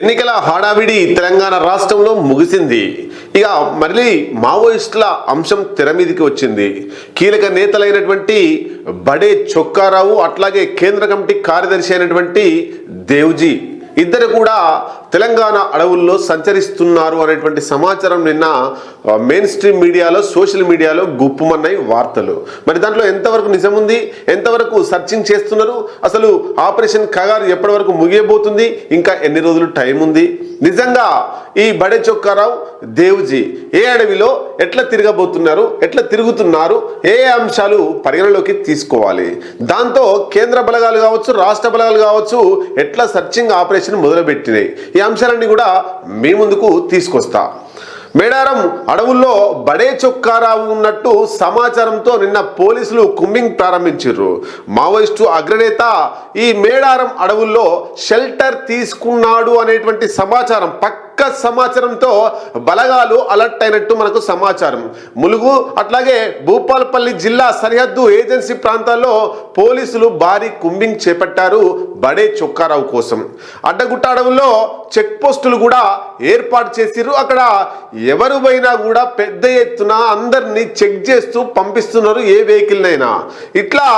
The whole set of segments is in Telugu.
ఎన్నికల హడావిడి తెలంగాణ రాష్ట్రంలో ముగిసింది. ఇక మళ్ళీ మావోయిస్టుల అంశం తెర మీదికి వచ్చింది. కీలక నేతలైనటువంటి బడే చొక్కారావు అట్లాగే కేంద్ర కమిటీ కార్యదర్శి అయినటువంటి దేవ్జీ ఇద్దరు కూడా తెలంగాణ అడవుల్లో సంచరిస్తున్నారు అనేటువంటి సమాచారం నిన్న మెయిన్ స్ట్రీమ్ మీడియాలో సోషల్ మీడియాలో గుప్పుమన్నాయి వార్తలు. మరి దాంట్లో ఎంతవరకు నిజం ఉంది, ఎంతవరకు సర్చింగ్ చేస్తున్నారు, అసలు ఆపరేషన్ కగారు ఎప్పటి వరకు ముగియబోతుంది, ఇంకా ఎన్ని రోజులు టైం ఉంది, నిజంగా ఈ బడే చొక్కారావు దేవ్జీ ఏ అడవిలో ఎట్లా తిరగబోతున్నారు, ఎట్లా తిరుగుతున్నారు, ఏ అంశాలు పరిగణలోకి తీసుకోవాలి, దాంతో కేంద్ర బలగాలు కావచ్చు రాష్ట్ర బలగాలు కావచ్చు ఎట్లా సర్చింగ్ ఆపరేషన్ మొదలుపెట్టినాయి, ఈ అంశాలన్నీ కూడా మీ ముందుకు తీసుకొస్తా. మేడారం అడవుల్లో బడే చొక్కారావు ఉన్నట్టు సమాచారంతో నిన్న పోలీసులు కుంబింగ్ ప్రారంభించారు. మావోయిస్టు అగ్రనేత ఈ మేడారం అడవుల్లో షెల్టర్ తీసుకున్నాడు అనేటువంటి సమాచారం సమాచారంతో బలగాలు అలర్ట్ అయినట్టు మనకు సమాచారం. ములుగు అట్లాగే భూపాలపల్లి జిల్లా సరిహద్దు ఏజెన్సీ ప్రాంతాల్లో పోలీసులు భారీ కుంబింగ్ చేపట్టారు బడే చొక్కారావు కోసం. అడ్డగుట్ట అడవుల్లో చెక్ పోస్టులు కూడా ఏర్పాటు చేసిరు. అక్కడ ఎవరు పోయినా కూడా పెద్ద ఎత్తున అందరినీ చెక్ చేస్తూ పంపిస్తున్నారు, ఏ వెహికల్ అయినా. ఇట్లా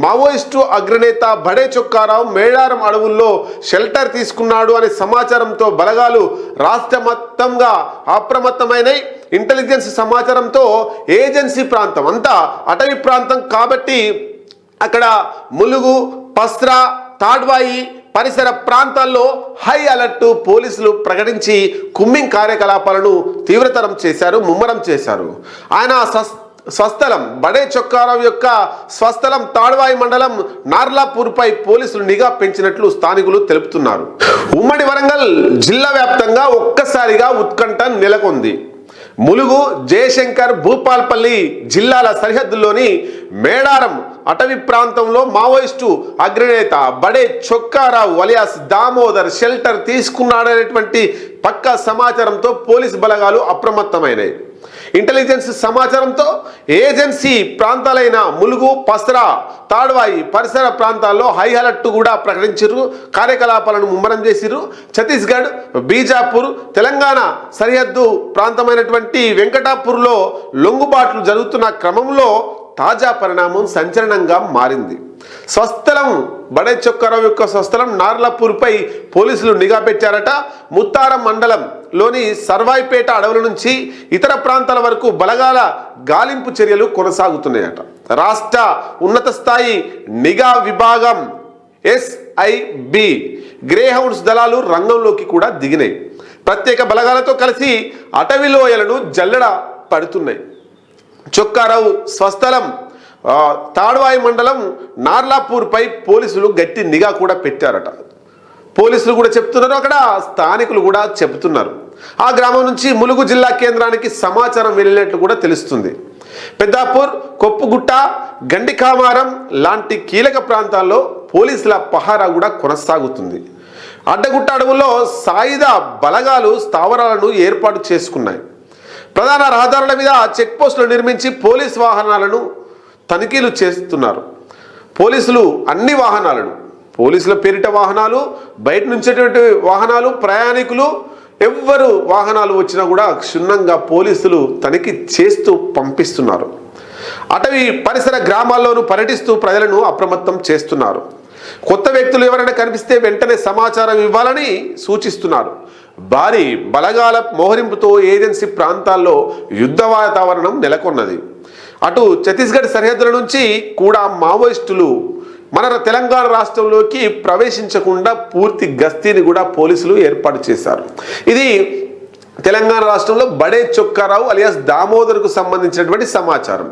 మావోయిస్టు అగ్రనేత బడే చొక్కారావు మేడారం అడవుల్లో షెల్టర్ తీసుకున్నాడు అనే సమాచారంతో బలగాలు రాష్ట్ర మొత్తంగా అప్రమత్తమైన ఇంటెలిజెన్స్ సమాచారంతో ఏజెన్సీ ప్రాంతం అంతా అటవీ ప్రాంతం కాబట్టి అక్కడ ములుగు, పస్రా, తాడ్వాయి పరిసర ప్రాంతాల్లో హై అలర్ట్ పోలీసులు ప్రకటించి కుంబింగ్ కార్యకలాపాలను తీవ్రతరం చేశారు, ముమ్మరం చేశారు. ఆయన స్వస్థలం బడే చొక్కారావు యొక్క స్వస్థలం తాడ్వాయి మండలం నార్లాపూర్పై పోలీసులు నిఘా పెంచినట్లు స్థానికులు తెలుపుతున్నారు. ఉమ్మడి వరంగల్ జిల్లా వ్యాప్తంగా ఒక్కసారిగా ఉత్కంఠ నెలకొంది. ములుగు, జయశంకర్, భూపాల్పల్లి జిల్లాల సరిహద్దుల్లోని మేడారం అటవీ ప్రాంతంలో మావోయిస్టు అగ్రనేత బడే చొక్కారావు అలియాస్ దామోదర్ షెల్టర్ తీసుకున్నాడనేటువంటి పక్కా సమాచారంతో పోలీసు బలగాలు అప్రమత్తమైనాయి. ఇంటెలిజెన్స్ సమాచారంతో ఏజెన్సీ ప్రాంతాలైన ములుగు, పస్రా, తాడ్వాయి పరిసర ప్రాంతాల్లో హై అలర్ట్ కూడా ప్రకటించారు, కార్యకలాపాలను ముమ్మరం చేసిరు. ఛత్తీస్గఢ్, బీజాపూర్, తెలంగాణ సరిహద్దు ప్రాంతమైనటువంటి వెంకటాపూర్లో లొంగుబాట్లు జరుగుతున్న క్రమంలో తాజా పరిణామం సంచలనంగా మారింది. స్వస్థలం బడే చొక్కారావు యొక్క స్వస్థలం నార్లాపూర్పై పోలీసులు నిఘా పెట్టారట. ముత్తారం మండలంలోని సర్వాయిపేట అడవుల నుంచి ఇతర ప్రాంతాల వరకు బలగాల గాలింపు చర్యలు కొనసాగుతున్నాయట. రాష్ట్ర ఉన్నత స్థాయి నిఘా విభాగం SIB గ్రేహౌండ్స్ దళాలు రంగంలోకి కూడా దిగినాయి. ప్రత్యేక బలగాలతో కలిసి అటవీలోయలను జల్లెడ పడుతున్నాయి. చొక్కారావు స్వస్థలం తాడ్వాయి మండలం నార్లాపూర్పై పోలీసులు గట్టి నిఘా కూడా పెట్టారట. పోలీసులు కూడా చెప్తున్నారు, అక్కడ స్థానికులు కూడా చెబుతున్నారు. ఆ గ్రామం నుంచి ములుగు జిల్లా కేంద్రానికి సమాచారం వెళ్ళినట్లు కూడా తెలుస్తుంది. పెద్దాపూర్, కొప్పుగుట్ట, గండికామారం లాంటి కీలక ప్రాంతాల్లో పోలీసుల పహారా కూడా కొనసాగుతుంది. అడ్డగుట్ట అడవుల్లో సాయుధ బలగాలు స్థావరాలను ఏర్పాటు చేసుకున్నాయి. ప్రధాన రహదారుల మీద చెక్ పోస్టులు నిర్మించి పోలీస్ వాహనాలను తనిఖీలు చేస్తున్నారు. పోలీసులు అన్ని వాహనాలను, పోలీసుల పేరిట వాహనాలు, బయట నుంచేటువంటి వాహనాలు, ప్రయాణికులు ఎవ్వరు వాహనాలు వచ్చినా కూడా క్షుణ్ణంగా పోలీసులు తనిఖీ చేస్తూ పంపిస్తున్నారు. అటవీ పరిసర గ్రామాల్లోనూ పర్యటిస్తూ ప్రజలను అప్రమత్తం చేస్తున్నారు. కొత్త వ్యక్తులు ఎవరైనా కనిపిస్తే వెంటనే సమాచారం ఇవ్వాలని సూచిస్తున్నారు. భారీ బలగాల మోహరింపుతో ఏజెన్సీ ప్రాంతాల్లో యుద్ధ వాతావరణం నెలకొన్నది. అటు ఛత్తీస్గఢ్ సరిహద్దుల నుంచి కూడా మావోయిస్టులు మన తెలంగాణ రాష్ట్రంలోకి ప్రవేశించకుండా పూర్తి గస్తీని కూడా పోలీసులు ఏర్పాటు చేశారు. ఇది తెలంగాణ రాష్ట్రంలో బడే చొక్కారావు అలియాస్ దామోదర్కు సంబంధించినటువంటి సమాచారం.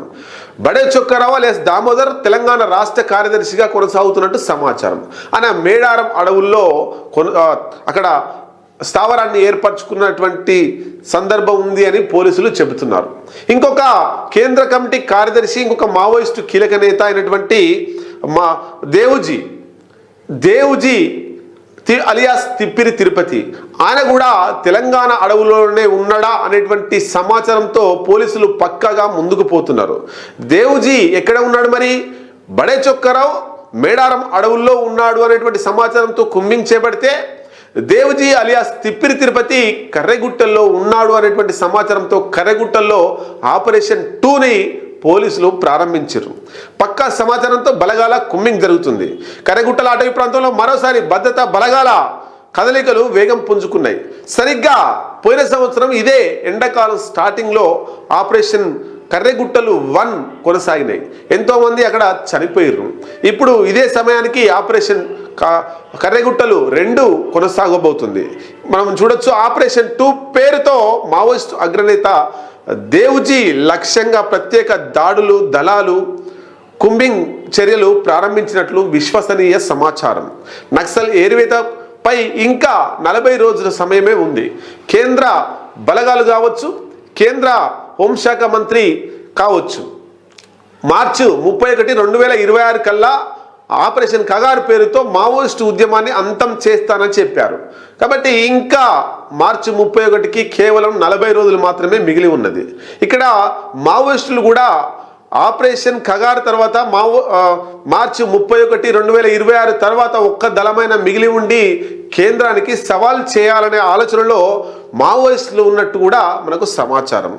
బడే చొక్కారావు అలియాస్ దామోదర్ తెలంగాణ రాష్ట్ర కార్యదర్శిగా కొనసాగుతున్నట్టు సమాచారం. ఆయన మేడారం అడవుల్లో అక్కడ స్థావరాన్ని ఏర్పరచుకున్నటువంటి సందర్భం ఉంది అని పోలీసులు చెబుతున్నారు. ఇంకొక కేంద్ర కమిటీ కార్యదర్శి, ఇంకొక మావోయిస్టు కీలక నేత అయినటువంటి దేవ్జీ అలియాస్ తిప్పిరి తిరుపతి, ఆయన కూడా తెలంగాణ అడవులోనే ఉన్నాడా అనేటువంటి సమాచారంతో పోలీసులు పక్కాగా ముందుకు పోతున్నారు. దేవ్జీ ఎక్కడ ఉన్నాడు మరి? బడే చొక్కారావు మేడారం అడవుల్లో ఉన్నాడు అనేటువంటి సమాచారంతో కుంబింగ్ చేపడితే దేవుజీ అలియాస్ తిప్పిరి తిరుపతి కర్రెగుట్టల్లో ఉన్నాడు అనేటువంటి సమాచారంతో కర్రెగుట్టల్లో ఆపరేషన్ 2ని పోలీసులు ప్రారంభించారు. పక్కా సమాచారంతో బలగాల కుమ్మింగ్ జరుగుతుంది. కర్రెగుట్టల అటవీ ప్రాంతంలో మరోసారి భద్రతా బలగాల కదలికలు వేగం పుంజుకున్నాయి. సరిగ్గా పోయిన సంవత్సరం ఇదే ఎండాకాలం స్టార్టింగ్లో ఆపరేషన్ కర్రెగుట్టలు 1 కొనసాగినాయి. ఎంతోమంది అక్కడ చనిపోయారు. ఇప్పుడు ఇదే సమయానికి ఆపరేషన్ కర్రెగుట్టలు 2 కొనసాగబోతుంది. మనం చూడొచ్చు. ఆపరేషన్ 2 పేరుతో మావోయిస్టు అగ్రనేత దేవుజీ లక్ష్యంగా ప్రత్యేక దాడులు దళాలు కుంబింగ్ చర్యలు ప్రారంభించినట్లు విశ్వసనీయ సమాచారం. నక్సల్ ఏరివేతపై ఇంకా 40 రోజుల సమయమే ఉంది. కేంద్ర బలగాలు కావచ్చు, కేంద్ర హోంశాఖ మంత్రి కావచ్చు, మార్చి 31, 2026 కల్లా ఆపరేషన్ కగారు పేరుతో మావోయిస్టు ఉద్యమాన్ని అంతం చేస్తానని చెప్పారు. కాబట్టి ఇంకా మార్చి 31కి కేవలం 40 రోజులు మాత్రమే మిగిలి ఉన్నది. ఇక్కడ మావోయిస్టులు కూడా ఆపరేషన్ కగారు తర్వాత మార్చి 31, 2026 తర్వాత ఒక్క దళమైన మిగిలి ఉండి కేంద్రానికి సవాల్ చేయాలనే ఆలోచనలో మావోయిస్టులు ఉన్నట్టు కూడా మనకు సమాచారం.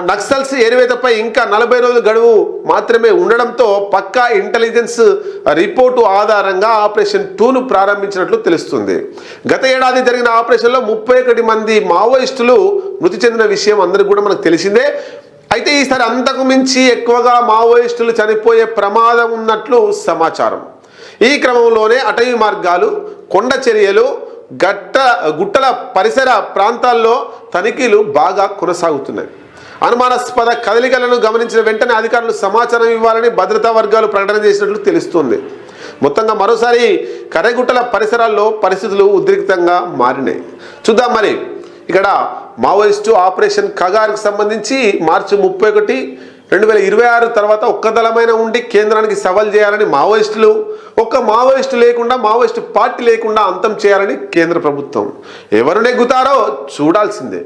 నక్సల్స్ ఏరివేతపై ఇంకా 40 రోజుల గడువు మాత్రమే ఉండడంతో పక్కా ఇంటెలిజెన్స్ రిపోర్టు ఆధారంగా ఆపరేషన్ 2ను ప్రారంభించినట్లు తెలుస్తుంది. గత ఏడాది జరిగిన ఆపరేషన్లో 31 మంది మావోయిస్టులు మృతి చెందిన విషయం అందరికీ కూడా మనకు తెలిసిందే. అయితే ఈసారి అంతకు మించి ఎక్కువగా మావోయిస్టులు చనిపోయే ప్రమాదం ఉన్నట్లు సమాచారం. ఈ క్రమంలోనే అటవీ మార్గాలు, కొండ చర్యలు, గుట్టల పరిసర ప్రాంతాల్లో తనిఖీలు బాగా కొనసాగుతున్నాయి. అనుమానాస్పద కదలికలను గమనించిన వెంటనే అధికారులు సమాచారం ఇవ్వాలని భద్రతా వర్గాలు ప్రకటన చేసినట్లు తెలుస్తుంది. మొత్తంగా మరోసారి కర్రెగుట్టల పరిసరాల్లో పరిస్థితులు ఉద్రిక్తంగా మారినాయి. చూద్దాం మరి ఇక్కడ మావోయిస్టు ఆపరేషన్ కగార్కి సంబంధించి మార్చి 31, 2026 తర్వాత ఒక్క దళమైన ఉండి కేంద్రానికి సవాల్ చేయాలని మావోయిస్టులు, ఒక్క మావోయిస్టు లేకుండా, మావోయిస్టు పార్టీ లేకుండా అంతం చేయాలని కేంద్ర ప్రభుత్వం. ఎవరు నెగ్గుతారో చూడాల్సిందే.